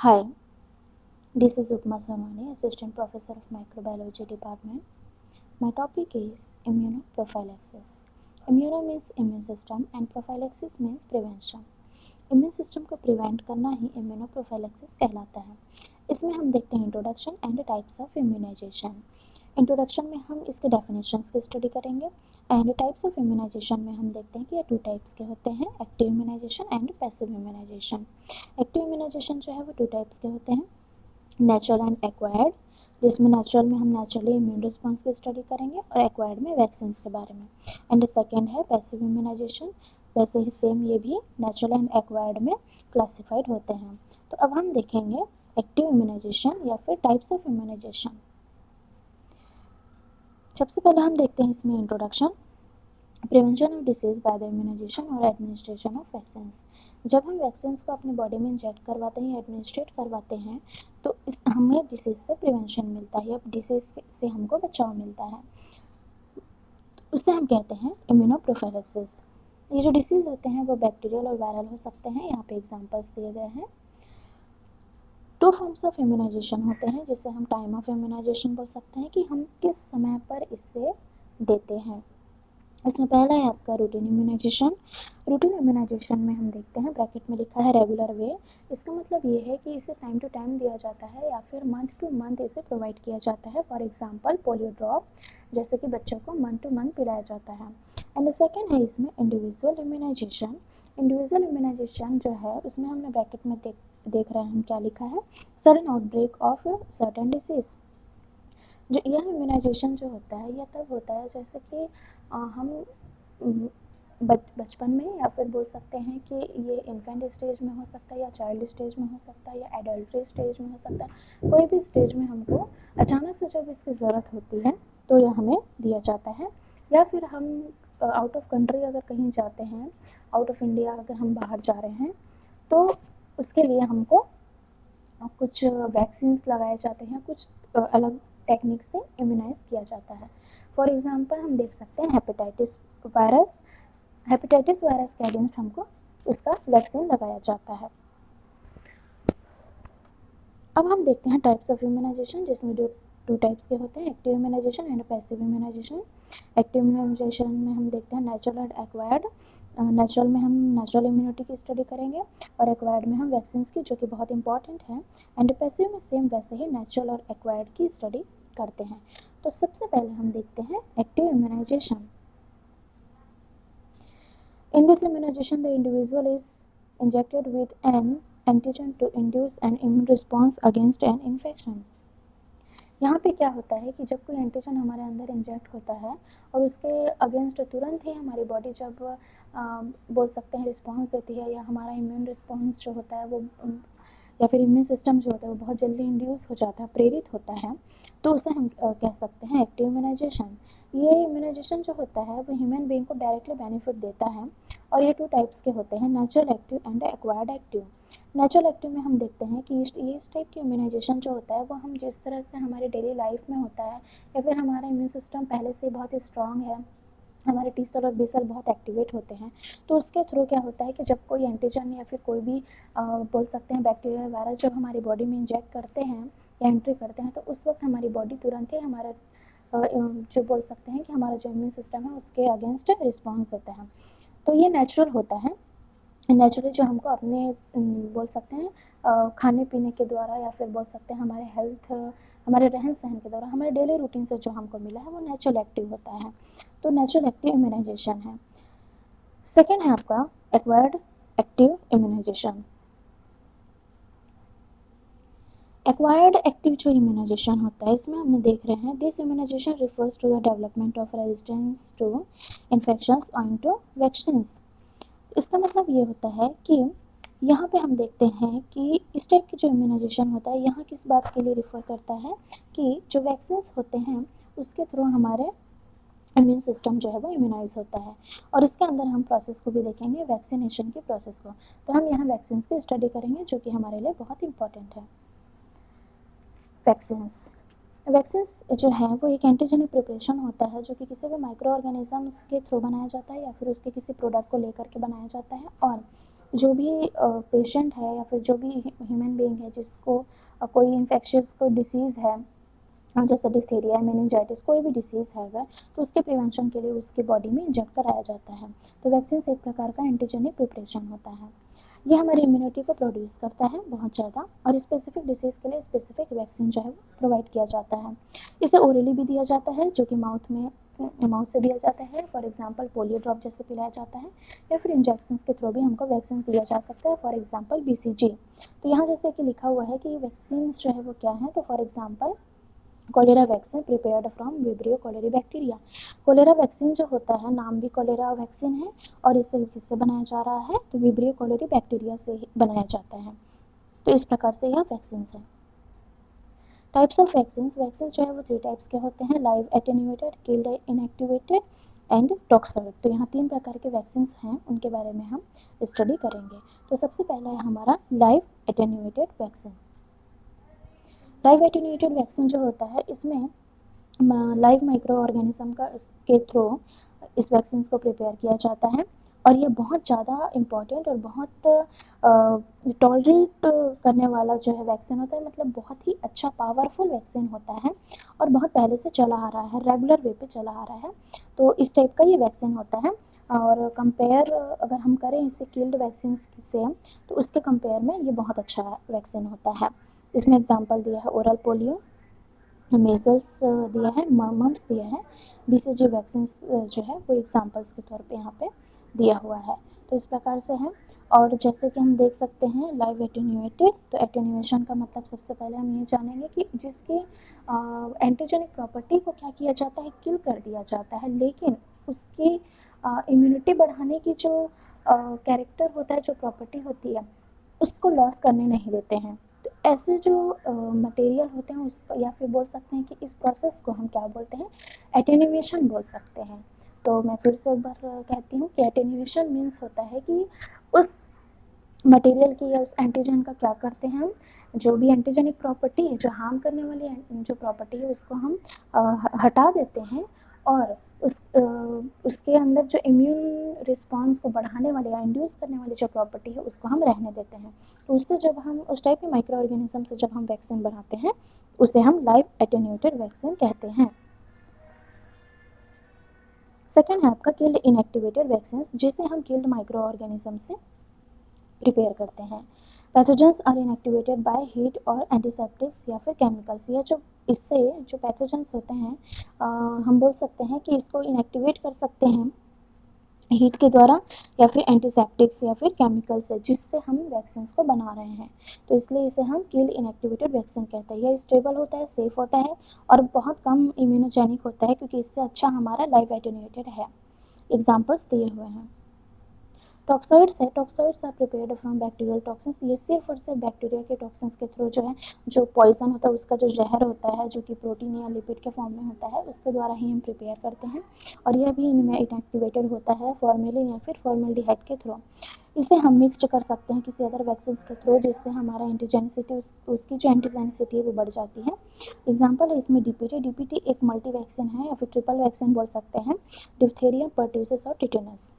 Hi, this is Upma Samani, Assistant Professor of Microbiology Department. My topic is immunoprophylaxis. Immuno means immune system and prophylaxis means prevention. Immune system को prevent करना ही immunoprophylaxis कहलाता है। इसमें हम देखते हैं introduction and types of immunisation. Introduction में हम इसके डेफिनेशंस की स्टडी करेंगे एंड टाइप्स ऑफ इम्यूनाइजेशन में हम देखते हैं कि ये 2 टाइप्स के होते हैं, active immunisation and passive immunisation. Active immunisation जो है वो 2 टाइप्स के होते हैं, नेचुरल एंड एक्वायर्ड, जिसमें नेचुरल में हम नेचुरली इम्यून रिस्पॉन्स की स्टडी करेंगे और एक्वायर्ड में वैक्सीन के बारे में। एंड सेकेंड है पैसिव इम्यूनाइजेशन, वैसे ही सेम ये भी नेचुरल एंड एक्वायर्ड में क्लासिफाइड होते हैं। तो अब हम देखेंगे एक्टिव इम्यूनाइजेशन या फिर टाइप्स ऑफ इम्यूनाइजेशन। सबसे पहले हम देखते हैं इसमें introduction, prevention of disease by the immunisation और एडमिनिस्ट्रेशन ऑफ वैक्सीन। जब हम वैक्सीन को अपने बॉडी में इंजेक्ट करवाते हैं या एडमिनिस्ट्रेट करवाते हैं तो हमें डिसीज से प्रिवेंशन मिलता है या डिसीज से हमको बचाव मिलता है, उसे हम कहते हैं इम्यूनोप्रोफाइलैक्सिस। ये जो डिसीज होते हैं वो बैक्टीरियल और वायरल हो सकते हैं। यहाँ पे एग्जांपल्स दिए गए हैं। 2 फॉर्म्स ऑफ इम्यूनाइजेशन होते हैं, जिसे हम टाइम ऑफ इम्यूनाइजेशन बोल सकते हैं कि हम किस समय पर इसे देते हैं। इसमें पहला है आपका रूटीन इम्यूनाइजेशन। रूटीन इम्यूनाइजेशन में हम देखते हैं ब्रैकेट में लिखा है रेगुलर वे। इसका मतलब ये है कि इसे टाइम टू टाइम दिया जाता है या फिर मंथ टू मंथ इसे प्रोवाइड किया जाता है। फॉर एग्जांपल पोलियो ड्रॉप, जैसे कि बच्चों को मंथ टू मंथ पिलाया जाता है। एंड सेकेंड है इसमें इंडिविजुअल इम्यूनाइजेशन। इंडिविजुअल इम्यूनाइजेशन जो है उसमें हमने ब्रैकेट में देख रहे हैं हम क्या लिखा है, sudden outbreak of certain disease. जो यह इम्यूनाइजेशन जो होता है यह तब होता है जैसे कि हम बचपन में या फिर बोल सकते हैं कि ये इन्फेंट स्टेज में हो सकता है या चाइल्ड स्टेज में हो सकता है या एडल्ट्री स्टेज में हो सकता है। कोई भी स्टेज में हमको अचानक से जब इसकी ज़रूरत होती है तो यह हमें दिया जाता है। या फिर हम आउट ऑफ कंट्री अगर कहीं जाते हैं, आउट ऑफ इंडिया अगर हम बाहर जा रहे हैं तो उसके लिए हमको कुछ वैक्सीन लगाए जाते हैं, कुछ अलग टेक्निक से इम्यूनाइज किया जाता है। फॉर एग्जांपल हम देख सकते हैं हेपेटाइटिस वायरस के अगेंस्ट हमको उसका वैक्सीन लगाया जाता है। अब हम देखते हैं टाइप्स ऑफ इम्यूनाइजेशन, जिसमें 2 टाइप्स के होते हैं, active immunisation and passive immunisation. Active immunisation में हम देखते हैं नेचुरल एंड एक्वायर्ड। नेचुरल में हम नेचुरल इम्यूनिटी की स्टडी करेंगे और एक्वायर्ड में हम वैक्सीन की, जो कि बहुत इंपॉर्टेंट है। एंड पैसिव में सेम वैसे ही नेचुरल और एक्वायर्ड की स्टडी करते हैं। तो सबसे पहले हम देखते हैं active immunisation. In this immunization, the individual is injected with an antigen to induce an immune response against an infection. यहाँ पे क्या होता है कि जब कोई एंटीजन हमारे अंदर इंजेक्ट होता है और उसके अगेंस्ट तुरंत ही हमारी बॉडी जब बोल सकते हैं रिस्पॉन्स देती है, या हमारा इम्यून रिस्पॉन्स जो होता है वो या फिर इम्यून सिस्टम जो होता है वो बहुत जल्दी इंड्यूस हो जाता है, प्रेरित होता है, तो उसे हम कह सकते हैं एक्टिव इम्यूनाइजेशन। ये इम्यूनाइजेशन जो होता है वो ह्यूमन बीइंग को डायरेक्टली बेनिफिट देता है और ये 2 टाइप्स के होते हैं, natural active and acquired active. Natural active में हम देखते हैं कि इस टाइप की इम्यूनाइजेशन जो होता है वो हम जिस तरह से हमारे डेली लाइफ में होता है या फिर हमारा इम्यून सिस्टम पहले से बहुत स्ट्रांग है, हमारे टी सेल और बी सेल बहुत एक्टिवेट होते हैं, तो उसके थ्रू क्या होता है कि जब कोई एंटीजन या फिर कोई भी बोल सकते हैं बैक्टीरिया वायरस जब हमारी बॉडी में इंजेक्ट करते हैं या एंट्री करते हैं तो उस वक्त हमारी बॉडी तुरंत ही हमारा जो बोल सकते हैं कि हमारा जो इम्यून सिस्टम है उसके अगेंस्ट रिस्पॉन्स देता है। तो ये नेचुरल होता है। नेचुरली जो हमको अपने बोल सकते हैं खाने पीने के द्वारा या फिर बोल सकते हैं हमारे हेल्थ, हमारे रहन सहन के द्वारा, हमारे डेली रूटीन से जो हमको मिला है वो नेचुरल एक्टिव होता है। तो नेचुरल एक्टिव इम्यूनाइजेशन है। सेकेंड है आपका acquired active immunisation. Acquired active जो इम्यूनाइजेशन होता है इसमें हमने देख रहे हैं this immunisation refers to the development of resistance to infections on to vaccine. इसका मतलब ये होता है कि यहाँ पे हम देखते हैं कि इस टाइप की जो इम्यूनाइजेशन होता है यहाँ किस बात के लिए रिफर करता है कि जो वैक्सीन होते हैं उसके थ्रू हमारे इम्यून सिस्टम जो है वो इम्यूनाइज होता है। और इसके अंदर हम प्रोसेस को भी देखेंगे, वैक्सीनेशन के प्रोसेस को। तो हम यहाँ वैक्सीन की स्टडी करेंगे जो कि हमारे लिए बहुत इंपॉर्टेंट है। वैक्सीन जो है वो एक एंटीजेनिक प्रिपरेशन होता है जो कि किसी भी माइक्रो ऑर्गेनिजम्स के थ्रू बनाया जाता है या फिर उसके किसी प्रोडक्ट को लेकर के बनाया जाता है। और जो भी पेशेंट है या फिर जो भी ह्यूमन बीइंग है जिसको कोई इन्फेक्शियस कोई डिसीज़ है, जैसे डिप्थीरिया, मेनिंजाइटिस, कोई भी डिसीज़ है अगर, तो उसके प्रिवेंशन के लिए उसकी बॉडी में इंजेक्ट कराया जाता है। तो वैक्सीन एक प्रकार का एंटीजेनिक प्रिपरेशन होता है। ये हमारी इम्यूनिटी को प्रोड्यूस करता है बहुत ज़्यादा, और स्पेसिफिक डिसीज़ के लिए स्पेसिफिक वैक्सीन जो है वो प्रोवाइड किया जाता है। इसे ओरली भी दिया जाता है, जो कि माउथ से दिया जाता है, फॉर एग्जांपल पोलियो ड्रॉप जैसे पिलाया जाता है, या फिर इंजेक्शन के थ्रू भी हमको वैक्सीन दिया जा सकता है, फॉर एग्जांपल BCG। तो यहाँ जैसे कि लिखा हुआ है कि वैक्सीन जो है वो क्या है, तो for example cholera vaccine prepared from vibrio cholerae bacteria. Cholera vaccine जो होता है, नाम भी कोलेरा वैक्सीन है, और इसे किससे बनाया जा रहा है, तो विब्रियो कोलेरी बैक्टीरिया से बनाया जाता है। तो इस प्रकार से यह वैक्सीन है। टाइप्स ऑफ वैक्सीन जो है वो 3 टाइप्स के होते हैं, live attenuated, killed inactivated and toxoid. तो यहाँ 3 प्रकार के वैक्सीन हैं, उनके बारे में हम स्टडी करेंगे। तो सबसे पहला है हमारा live attenuated vaccine. Live attenuated vaccine जो होता है, इसमें लाइव माइक्रो ऑर्गेनिज्म के थ्रू इस वैक्सीन को प्रिपेयर किया जाता है, और ये बहुत ज़्यादा इम्पॉर्टेंट और बहुत टॉलरेट करने वाला जो है वैक्सीन होता है, मतलब बहुत ही अच्छा पावरफुल वैक्सीन होता है, और बहुत पहले से चला आ रहा है, रेगुलर वे पे चला आ रहा है। तो इस टाइप का ये वैक्सीन होता है, और कंपेयर अगर हम करें इससे किल्ड वैक्सीन से, तो उसके कंपेयर में ये बहुत अच्छा वैक्सीन होता है। इसमें एग्जाम्पल दिया है ओरल पोलियो, मेजल्स दिया है, मम्स दिया है, BCG वैक्सीन जो है वो एग्जाम्पल्स के तौर पे यहाँ पे दिया हुआ है। तो इस प्रकार से है। और जैसे कि हम देख सकते हैं लाइव एटेन्यूएटेड, तो एटेन्यूएशन का मतलब सबसे पहले हम ये जानेंगे कि जिसके एंटीजेनिक प्रॉपर्टी को क्या किया जाता है, किल कर दिया जाता है, लेकिन उसकी इम्यूनिटी बढ़ाने की जो कैरेक्टर होता है, जो प्रॉपर्टी होती है, उसको लॉस करने नहीं देते हैं। तो ऐसे जो मटेरियल होते हैं उस, या फिर बोल सकते हैं कि इस प्रोसेस को हम क्या बोलते हैं, एटेन्यूएशन बोल सकते हैं। तो मैं फिर से एक बार कहती हूँ कि एटेन्यूएशन मीन्स होता है कि उस मटेरियल की या उस एंटीजन का क्या करते हैं हम, जो भी एंटीजेनिक प्रॉपर्टी है, जो हार्म करने वाली जो प्रॉपर्टी है, उसको हम हटा देते हैं, और उसके अंदर जो इम्यून रिस्पॉन्स को बढ़ाने वाली या इंड्यूस करने वाली जो प्रॉपर्टी है उसको हम रहने देते हैं। तो उससे जब हम उस टाइप के माइक्रो ऑर्गेनिज्म से जब हम वैक्सीन बनाते हैं, उसे हम लाइव एटेन्यूएटेड वैक्सीन कहते हैं। सेकेंड है आपका किल्ड इनएक्टिवेटेड वैक्सीन, जिसे हम किल्ड माइक्रो ऑर्गेनिज्म से प्रिपेयर करते हैं। Pathogens are inactivated by heat और एंटीसेप्टिक्स या फिर केमिकल्स। या जो इससे जो पैथोजेंस होते हैं, हम बोल सकते हैं कि इसको इनएक्टिवेट कर सकते हैं हीट के द्वारा, या फिर एंटीसेप्टिक्स या फिर केमिकल से, जिससे हम वैक्सीन को बना रहे हैं। तो इसलिए इसे हम किल्ड इनएक्टिवेटेड वैक्सीन कहते हैं। यह स्टेबल होता है, सेफ होता है, और बहुत कम इम्यूनोजेनिक होता है, क्योंकि इससे अच्छा हमारा लाइव एटेन्यूएटेड है। एग्जाम्पल्स दिए हुए हैं। टॉक्सॉइड्स है, toxoids are prepared from bacterial toxins. ये सिर्फ और सिर्फ बैक्टीरिया के टॉक्सिन्स के थ्रू जो है, जो पॉइजन होता है, उसका जो जहर होता है, जो कि प्रोटीन या लिपिड के फॉर्म में होता है, उसके द्वारा ही हम प्रिपेयर करते हैं, और यह भी इनमें इनएक्टिवेटेड होता है फॉर्मेलिन या फिर फॉर्मल्डिहाइड के थ्रू। इसे हम मिक्सड कर सकते हैं किसी अदर वैक्सीन के थ्रू, जिससे हमारा एंटीजेनिसिटी उसकी जो एंटीजेनिसिटी है वो बढ़ जाती है। एग्जाम्पल है इसमें डीपीटी एक मल्टी वैक्सीन है, या फिर ट्रिपल वैक्सीन बोल सकते हैं, डिप्थीरिया, पर्ट्यूसिस और टिटेनस।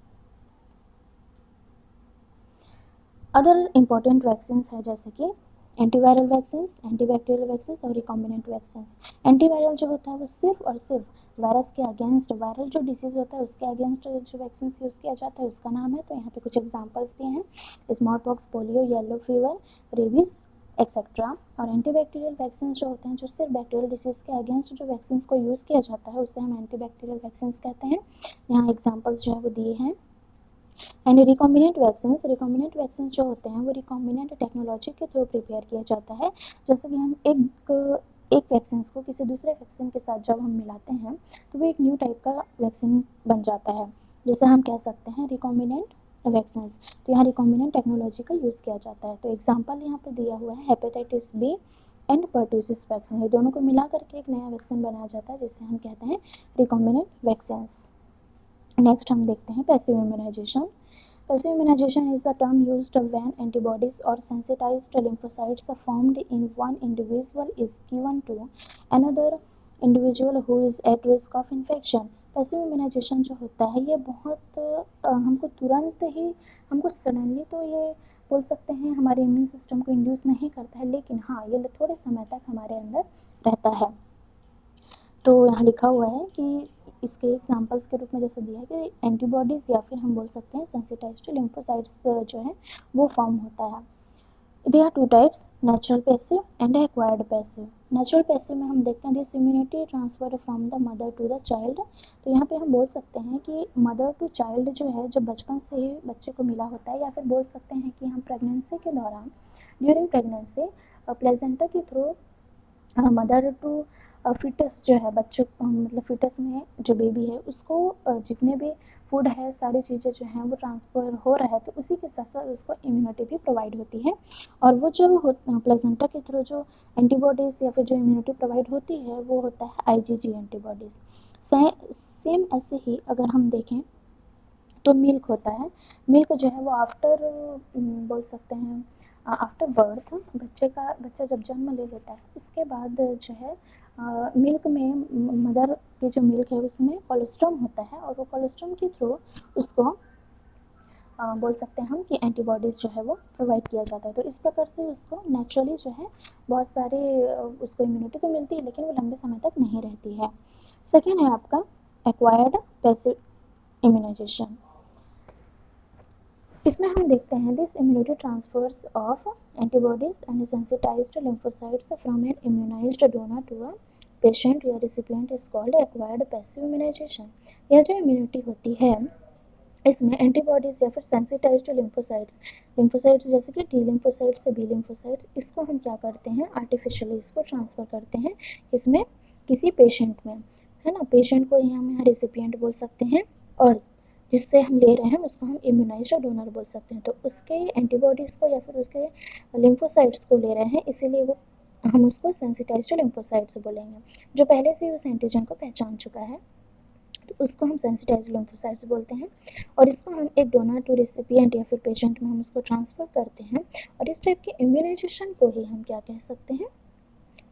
अदर इम्पॉर्टेंट वैक्सीन है जैसे कि एंटीवायरल वैक्सीन, एंटीबैक्टीरियल वैक्सीन और रिकॉम्बिनेंट वैक्सीन। एंटीवायरल जो होता है वो सिर्फ और सिर्फ वायरस के अगेंस्ट, वायरल जो डिसीज होता है उसके अगेंस्ट जो वैक्सीन यूज किया जाता है उसका नाम है। तो यहाँ पे कुछ एग्जांपल्स दिए हैं, small pox, polio, yellow fever, rabies etcetera. और एंटीबैक्टीरियल वैक्सीन जो होते हैं, जो सिर्फ बैक्टीरियल डिसीज के अगेंस्ट जो वैक्सीन को यूज किया जाता है, उसे हम एंटीबैक्टीरियल वैक्सीन कहते हैं। यहाँ एग्जाम्पल्स जो है वो दिए हैं। एंड रिकॉम्बिनेंट वैक्सीन जो होते हैं वो रिकॉम्बिनेंट टेक्नोलॉजी के थ्रू प्रिपेयर किया जाता है। जैसे कि हम एक वैक्सीन को किसी दूसरे वैक्सीन के साथ जब हम मिलाते हैं, तो वो एक न्यू टाइप का वैक्सीन बन जाता है, जिसे हम कह सकते हैं रिकॉम्बिनेंट वैक्सीन। तो यहाँ रिकॉम्बिनेंट टेक्नोलॉजी का यूज़ किया जाता है। तो एग्जाम्पल यहाँ पे दिया हुआ है hepatitis B and pertussis vaccine. ये दोनों को मिला करके एक नया वैक्सीन बनाया जाता है, जिसे हम कहते हैं रिकॉम्बिनेंट वैक्सीन। नेक्स्ट हम देखते हैं passive immunisation. Passive immunization is the term used when antibodies or sensitized lymphocytes formed in one individual is given to another individual who is at risk of infection. Passive immunisation जो होता है ये बहुत हमको तुरंत ही, हमको सडनली तो ये बोल सकते हैं हमारे इम्यून सिस्टम को इंड्यूस नहीं करता है, लेकिन हाँ ये थोड़े समय तक हमारे अंदर रहता है। तो यहाँ लिखा हुआ है कि इसके एग्जांपल्स के रूप में जैसे दिया है कि एंटीबॉडीज या फिर हम बोल सकते हैं सेंसिटाइज्ड लिम्फोसाइट्स जो है वो फॉर्म होता है। There are two types, natural passive and acquired passive. Natural passive में हम देखते हैं this immunity transfer from the mother to the child. तो यहाँ पे हम बोल सकते हैं कि मदर टू चाइल्ड जो है जो बचपन से ही बच्चे को मिला होता है, या फिर बोल सकते हैं कि हम प्रेगनेंसी के दौरान ड्यूरिंग प्रेगनेंसी प्लेजेंटा के थ्रू मदर टू फिटस जो है बच्चों मतलब फिटस में जो बेबी है उसको जितने भी फूड है सारी चीज़ें जो हैं वो ट्रांसफ़र हो रहा है, तो उसी के साथ साथ उसको इम्यूनिटी भी प्रोवाइड होती है। और वो जो प्लेजेंटा के थ्रू जो एंटीबॉडीज़ या फिर जो इम्यूनिटी प्रोवाइड होती है वो होता है आईजीजी एंटीबॉडीज़। सेम ऐसे ही अगर हम देखें तो मिल्क होता है। मिल्क जो है वो आफ्टर बोल सकते हैं आफ्टर बर्थ बच्चा जब जन्म ले लेता है उसके बाद जो है मिल्क में मदर की जो मिल्क है उसमें कोलेस्ट्रॉम होता है, और वो कोलेस्ट्रॉम के थ्रू उसको बोल सकते हैं हम कि एंटीबॉडीज़ जो है वो प्रोवाइड किया जाता है। तो इस प्रकार से उसको नेचुरली जो है बहुत सारे उसको इम्यूनिटी तो मिलती है, लेकिन वो लंबे समय तक नहीं रहती है। सेकेंड है आपका एक्वायर्ड पैसिव इम्यूनाइजेशन। इसमें हम देखते हैं this immunity transfers of antibodies and sensitized lymphocytes from an immunized donor to a patient या recipient is called acquired passive immunization. यह जो इम्यूनिटी होती है इसमें एंटीबॉडीज या फिर सेंसिटाइज्ड लिम्फोसाइट्स जैसे कि टी लिम्फोसाइट्स से बी लिम्फोसाइट्स, इसको हम क्या करते हैं आर्टिफिशियली इसको ट्रांसफर करते हैं इसमें किसी पेशेंट में, है ना। पेशेंट को यहाँ हम रेसिपिएंट बोल सकते हैं, और जिससे हम ले रहे हैं उसको हम इम्यूनाइज्ड डोनर बोल सकते हैं। तो उसके एंटीबॉडीज को या फिर उसके लिम्फोसाइट्स को ले रहे हैं, इसीलिए वो हम उसको सेंसिटाइज्ड लिम्फोसाइट्स बोलेंगे। जो पहले से उस एंटीजन को पहचान चुका है तो उसको हम सेंसिटाइज्ड लिम्फोसाइट्स बोलते हैं, और इसको हम एक डोनर टू रेसिपिएंट या फिर पेशेंट में हम उसको ट्रांसफर करते हैं, और इस टाइप के इम्यूनाइजेशन को ही हम क्या कह सकते हैं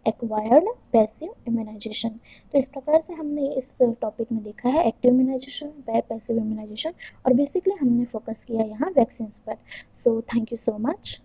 एक्वायर्ड पैसिव इम्यूनाइजेशन। तो इस प्रकार से हमने इस टॉपिक में देखा है एक्टिव इम्यूनाइजेशन, पैसिव इम्यूनाइजेशन, और बेसिकली हमने फोकस किया यहाँ वैक्सीन्स पर। So thank you so much.